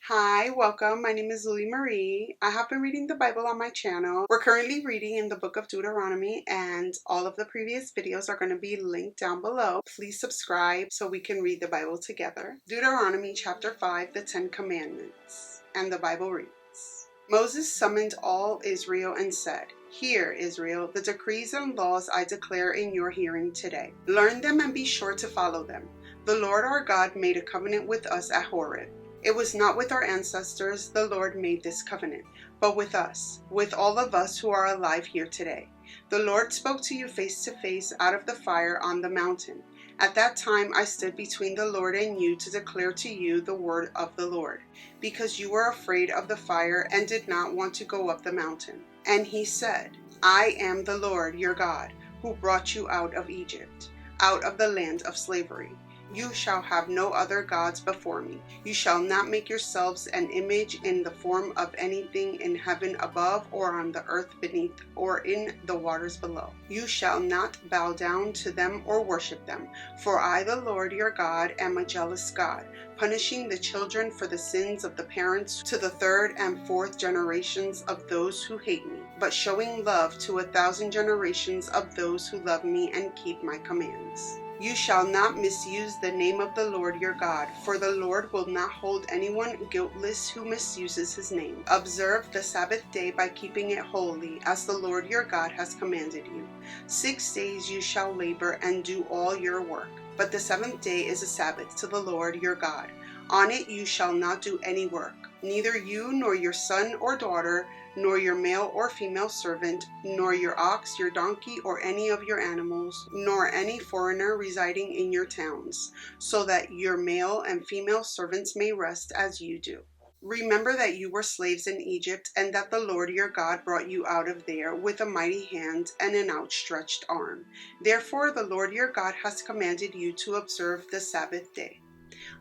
Hi, welcome. My name is Louie Marie. I have been reading the Bible on my channel. We're currently reading in the book of Deuteronomy, and all of the previous videos are going to be linked down below. Please subscribe so we can read the Bible together. Deuteronomy chapter 5, the 10 Commandments. And the Bible reads, Moses summoned all Israel and said, Hear, Israel, the decrees and laws I declare in your hearing today. Learn them and be sure to follow them. The Lord our God made a covenant with us at Horeb. It was not with our ancestors the Lord made this covenant, but with us, with all of us who are alive here today. The Lord spoke to you face to face out of the fire on the mountain. At that time I stood between the Lord and you to declare to you the word of the Lord, because you were afraid of the fire and did not want to go up the mountain. And he said, I am the Lord your God, who brought you out of Egypt, out of the land of slavery. You shall have no other gods before me. You shall not make yourselves an image in the form of anything in heaven above or on the earth beneath or in the waters below. You shall not bow down to them or worship them, for I, the Lord your God, am a jealous God, punishing the children for the sins of the parents to the third and fourth generations of those who hate me, but showing love to 1,000 generations of those who love me and keep my commands. You shall not misuse the name of the Lord your God, for the Lord will not hold anyone guiltless who misuses his name. Observe the Sabbath day by keeping it holy, as the Lord your God has commanded you. 6 days you shall labor and do all your work, but the seventh day is a Sabbath to the Lord your God. On it you shall not do any work, neither you nor your son or daughter, nor your male or female servant, nor your ox, your donkey, or any of your animals, nor any foreigner residing in your towns, so that your male and female servants may rest as you do. Remember that you were slaves in Egypt, and that the Lord your God brought you out of there with a mighty hand and an outstretched arm. Therefore the Lord your God has commanded you to observe the Sabbath day.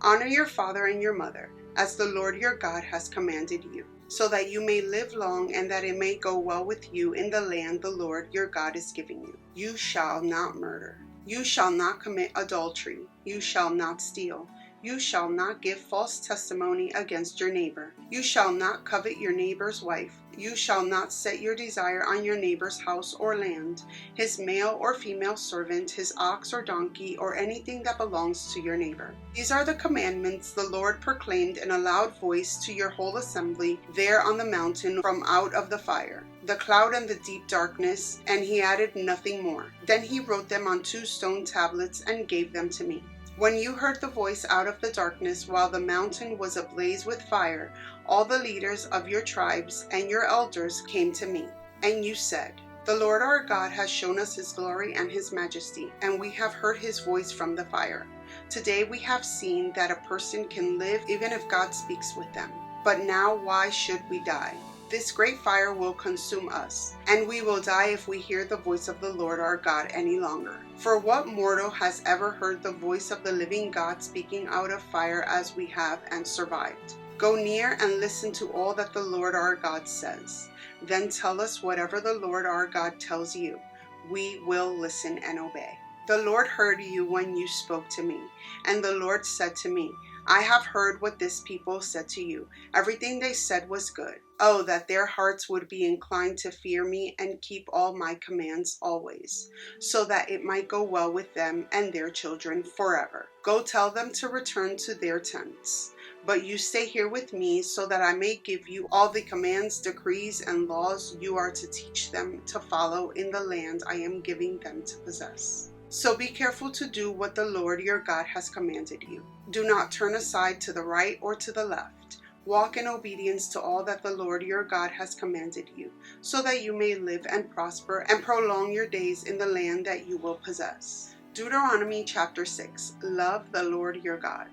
Honor your father and your mother, as the Lord your God has commanded you, so that you may live long and that it may go well with you in the land the Lord your God is giving you. You shall not murder. You shall not commit adultery. You shall not steal. You shall not give false testimony against your neighbor. You shall not covet your neighbor's wife. You shall not set your desire on your neighbor's house or land, his male or female servant, his ox or donkey, or anything that belongs to your neighbor. These are the commandments the Lord proclaimed in a loud voice to your whole assembly there on the mountain from out of the fire, the cloud and the deep darkness, and he added nothing more. Then he wrote them on 2 stone tablets and gave them to me. When you heard the voice out of the darkness while the mountain was ablaze with fire, all the leaders of your tribes and your elders came to me, and you said, The Lord our God has shown us his glory and his majesty, and we have heard his voice from the fire. Today we have seen that a person can live even if God speaks with them. But now why should we die? This great fire will consume us, and we will die if we hear the voice of the Lord our God any longer. For what mortal has ever heard the voice of the living God speaking out of fire as we have and survived? Go near and listen to all that the Lord our God says. Then tell us whatever the Lord our God tells you. We will listen and obey. The Lord heard you when you spoke to me, and the Lord said to me, I have heard what this people said to you. Everything they said was good. Oh, that their hearts would be inclined to fear me and keep all my commands always, so that it might go well with them and their children forever. Go tell them to return to their tents. But you stay here with me so that I may give you all the commands, decrees, and laws you are to teach them to follow in the land I am giving them to possess. So be careful to do what the Lord your God has commanded you. Do not turn aside to the right or to the left. Walk in obedience to all that the Lord your God has commanded you, so that you may live and prosper and prolong your days in the land that you will possess. Deuteronomy chapter 6. Love the Lord your God.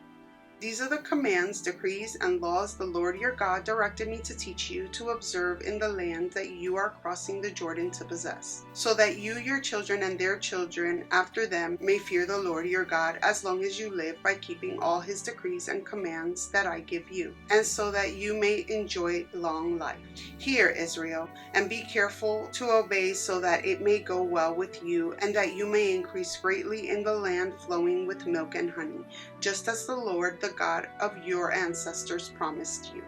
These are the commands, decrees, and laws the Lord your God directed me to teach you to observe in the land that you are crossing the Jordan to possess, so that you, your children, and their children after them may fear the Lord your God as long as you live by keeping all his decrees and commands that I give you, and so that you may enjoy long life. Hear, Israel, and be careful to obey so that it may go well with you, and that you may increase greatly in the land flowing with milk and honey, just as the Lord, the God of your ancestors promised you.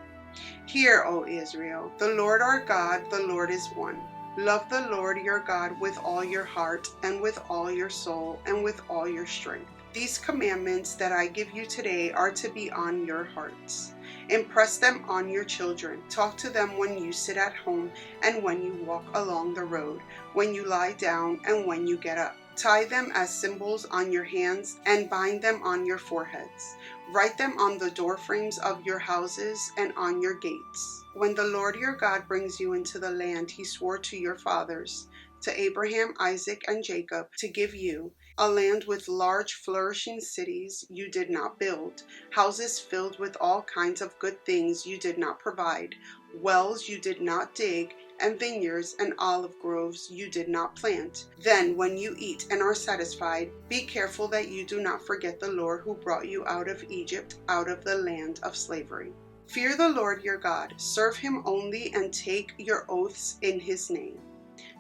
Hear, O Israel, the Lord our God, the Lord is one. Love the Lord your God with all your heart and with all your soul and with all your strength. These commandments that I give you today are to be on your hearts. Impress them on your children. Talk to them when you sit at home and when you walk along the road, when you lie down and when you get up. Tie them as symbols on your hands and bind them on your foreheads. Write them on the doorframes of your houses and on your gates. When the Lord your God brings you into the land he swore to your fathers, to Abraham, Isaac, and Jacob, to give you, a land with large flourishing cities you did not build, houses filled with all kinds of good things you did not provide, wells you did not dig, and vineyards and olive groves you did not plant. Then when you eat and are satisfied, be careful that you do not forget the Lord who brought you out of Egypt, out of the land of slavery. Fear the Lord your God, serve him only, and take your oaths in his name.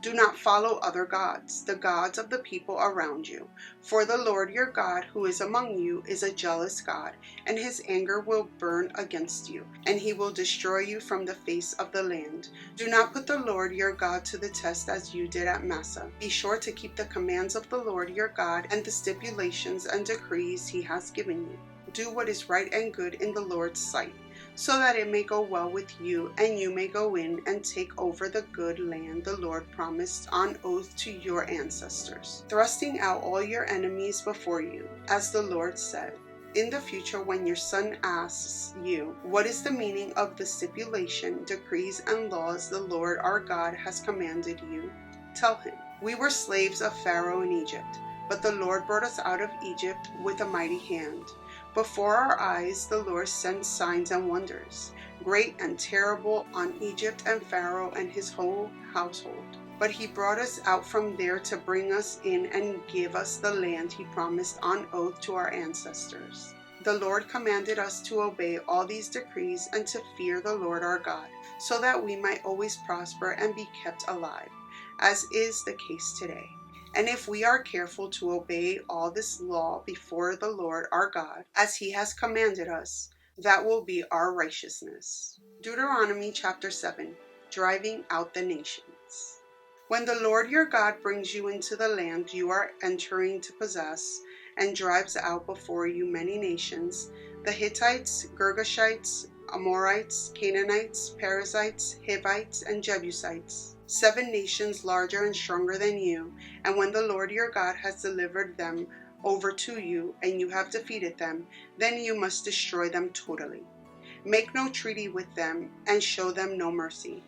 Do not follow other gods, the gods of the people around you. For the Lord your God who is among you is a jealous God, and his anger will burn against you, and he will destroy you from the face of the land. Do not put the Lord your God to the test as you did at Massa. Be sure to keep the commands of the Lord your God and the stipulations and decrees he has given you. Do what is right and good in the Lord's sight, so that it may go well with you, and you may go in and take over the good land the Lord promised on oath to your ancestors, thrusting out all your enemies before you, as the Lord said. In the future, when your son asks you, what is the meaning of the stipulation, decrees, and laws the Lord our God has commanded you, tell him, we were slaves of Pharaoh in Egypt, but the Lord brought us out of Egypt with a mighty hand. Before our eyes the Lord sent signs and wonders, great and terrible, on Egypt and Pharaoh and his whole household. But he brought us out from there to bring us in and give us the land he promised on oath to our ancestors. The Lord commanded us to obey all these decrees and to fear the Lord our God, so that we might always prosper and be kept alive, as is the case today. And if we are careful to obey all this law before the Lord our God, as he has commanded us, that will be our righteousness. Dueteronomy chapter 7, driving out the nations. When the Lord your God brings you into the land you are entering to possess, and drives out before you many nations, the Hittites, Girgashites, Amorites, Canaanites, Perizzites, Hivites, and Jebusites, 7 nations larger and stronger than you, and when the Lord your God has delivered them over to you, and you have defeated them, then you must destroy them totally. Make no treaty with them, and show them no mercy.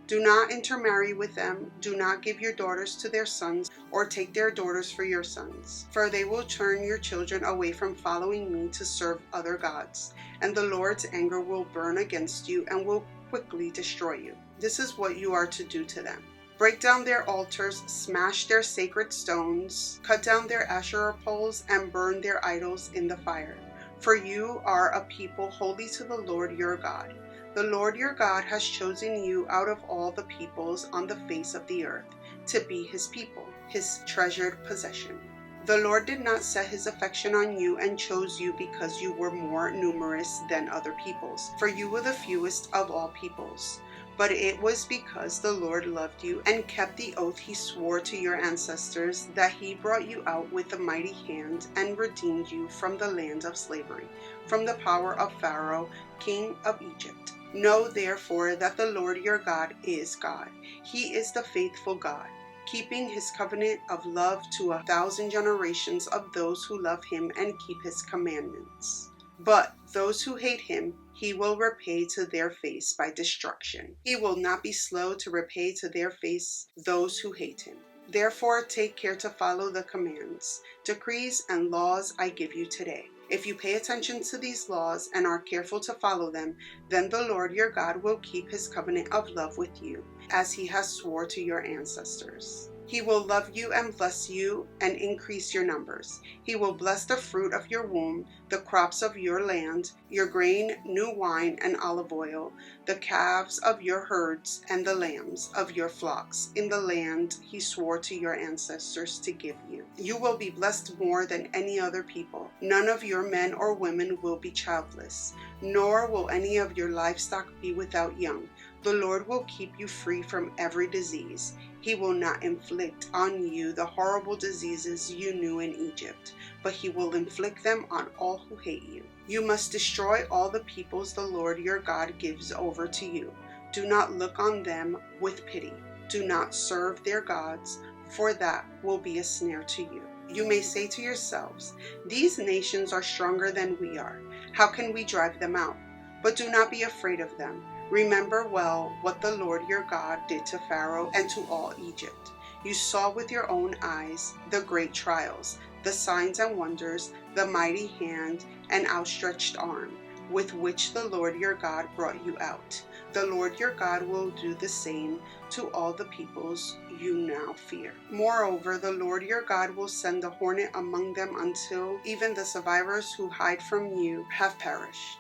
Do not intermarry with them. Do not give your daughters to their sons, or take their daughters for your sons, for they will turn your children away from following me to serve other gods, and the Lord's anger will burn against you and will quickly destroy you. This is what you are to do to them. Break down their altars, smash their sacred stones, cut down their Asherah poles, and burn their idols in the fire. For you are a people holy to the Lord your God. The Lord your God has chosen you out of all the peoples on the face of the earth to be his people, his treasured possession. The Lord did not set his affection on you and chose you because you were more numerous than other peoples, for you were the fewest of all peoples. But it was because the Lord loved you and kept the oath he swore to your ancestors that he brought you out with a mighty hand and redeemed you from the land of slavery, from the power of Pharaoh, king of Egypt. Know therefore that the Lord your God is God. He is the faithful God, keeping his covenant of love to 1,000 generations of those who love him and keep his commandments. But those who hate him, he will repay to their face by destruction. He will not be slow to repay to their face those who hate him. Therefore, take care to follow the commands, decrees, and laws I give you today. If you pay attention to these laws and are careful to follow them, then the Lord your God will keep his covenant of love with you, as he has swore to your ancestors. He will love you and bless you and increase your numbers. He will bless the fruit of your womb, the crops of your land, your grain, new wine, and olive oil, the calves of your herds and the lambs of your flocks in the land he swore to your ancestors to give you. You will be blessed more than any other people. None of your men or women will be childless, nor will any of your livestock be without young. The Lord will keep you free from every disease. He will not inflict on you the horrible diseases you knew in Egypt, but he will inflict them on all who hate you. You must destroy all the peoples the Lord your God gives over to you. Do not look on them with pity. Do not serve their gods, for that will be a snare to you. You may say to yourselves, these nations are stronger than we are. How can we drive them out? But do not be afraid of them. Remember well what the Lord your God did to Pharaoh and to all Egypt. You saw with your own eyes the great trials, the signs and wonders, the mighty hand and outstretched arm with which the Lord your God brought you out. The Lord your God will do the same to all the peoples you now fear. Moreover, the Lord your God will send a hornet among them until even the survivors who hide from you have perished.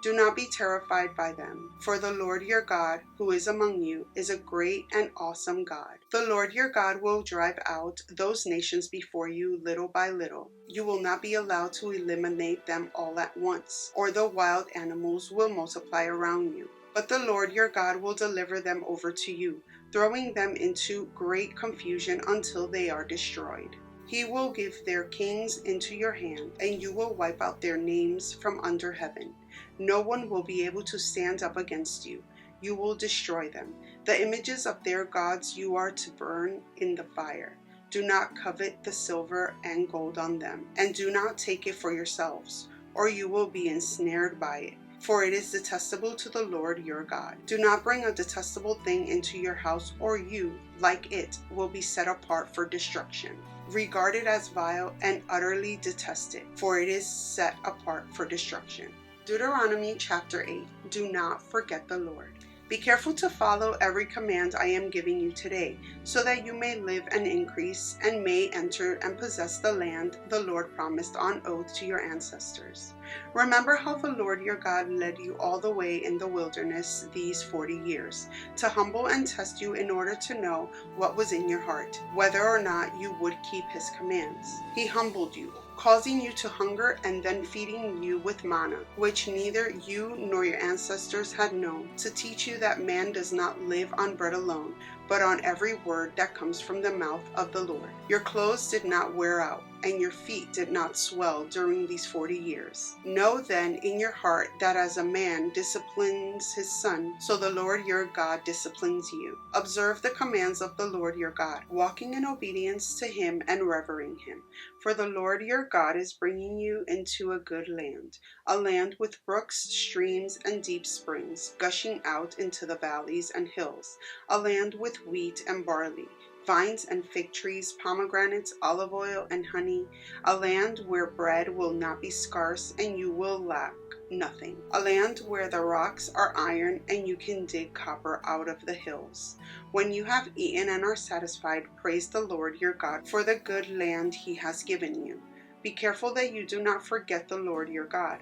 Do not be terrified by them, for the Lord your God, who is among you, is a great and awesome God. The Lord your God will drive out those nations before you little by little. You will not be allowed to eliminate them all at once, or the wild animals will multiply around you. But the Lord your God will deliver them over to you, throwing them into great confusion until they are destroyed. He will give their kings into your hand, and you will wipe out their names from under heaven. No one will be able to stand up against you. You will destroy them. The images of their gods you are to burn in the fire. Do not covet the silver and gold on them, and do not take it for yourselves, or you will be ensnared by it. For it is detestable to the Lord your God. Do not bring a detestable thing into your house, or you, like it, will be set apart for destruction. Regard it as vile and utterly detested, for it is set apart for destruction. Deuteronomy chapter 8. Do not forget the Lord. Be careful to follow every command I am giving you today, so that you may live and increase and may enter and possess the land the Lord promised on oath to your ancestors. Remember how the Lord your God led you all the way in the wilderness these 40 years, to humble and test you in order to know what was in your heart, whether or not you would keep his commands. He humbled you, causing you to hunger and then feeding you with manna, which neither you nor your ancestors had known, to teach you that man does not live on bread alone, but on every word that comes from the mouth of the Lord. Your clothes did not wear out, and your feet did not swell during these 40 years. Know then in your heart that as a man disciplines his son, so the Lord your God disciplines you. Observe the commands of the Lord your God, walking in obedience to him and revering him. For the Lord your God is bringing you into a good land, a land with brooks, streams, and deep springs, gushing out into the valleys and hills, a land with wheat and barley, vines and fig trees, pomegranates, olive oil, and honey, a land where bread will not be scarce and you will lack nothing, a land where the rocks are iron and you can dig copper out of the hills. When you have eaten and are satisfied, praise the Lord your God for the good land he has given you. Be careful that you do not forget the Lord your God,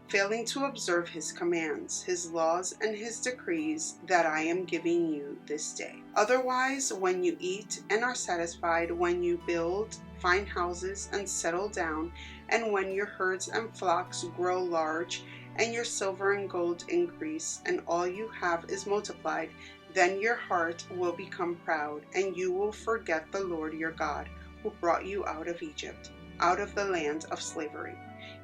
failing to observe his commands, his laws, and his decrees that I am giving you this day. Otherwise, when you eat and are satisfied, when you build fine houses and settle down, and when your herds and flocks grow large, and your silver and gold increase, and all you have is multiplied, then your heart will become proud, and you will forget the Lord your God, who brought you out of Egypt, out of the land of slavery.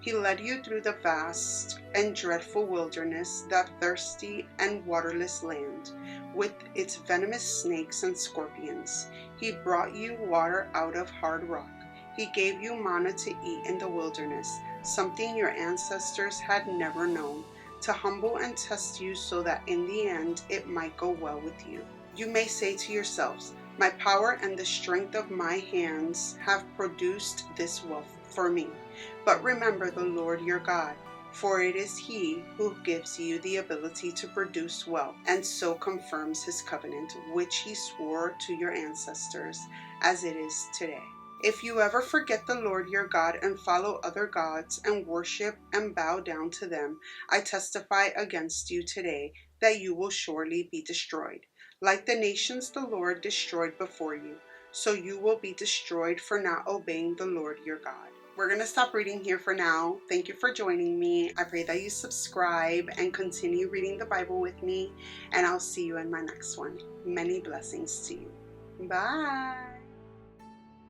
He led you through the vast and dreadful wilderness, that thirsty and waterless land, with its venomous snakes and scorpions. He brought you water out of hard rock. He gave you manna to eat in the wilderness, something your ancestors had never known, to humble and test you so that in the end it might go well with you. You may say to yourselves, my power and the strength of my hands have produced this wealth for me. But remember the Lord your God, For it is He who gives you the ability to produce wealth, and so confirms His covenant, which He swore to your ancestors, as it is today. If you ever forget the Lord your God and follow other gods and worship and bow down to them, I testify against you today that you will surely be destroyed. Like the nations the Lord destroyed before you, so you will be destroyed for not obeying the Lord your God. We're going to stop reading here for now. Thank you for joining me. I pray that you subscribe and continue reading the Bible with me, and I'll see you in my next one. Many blessings to you. Bye.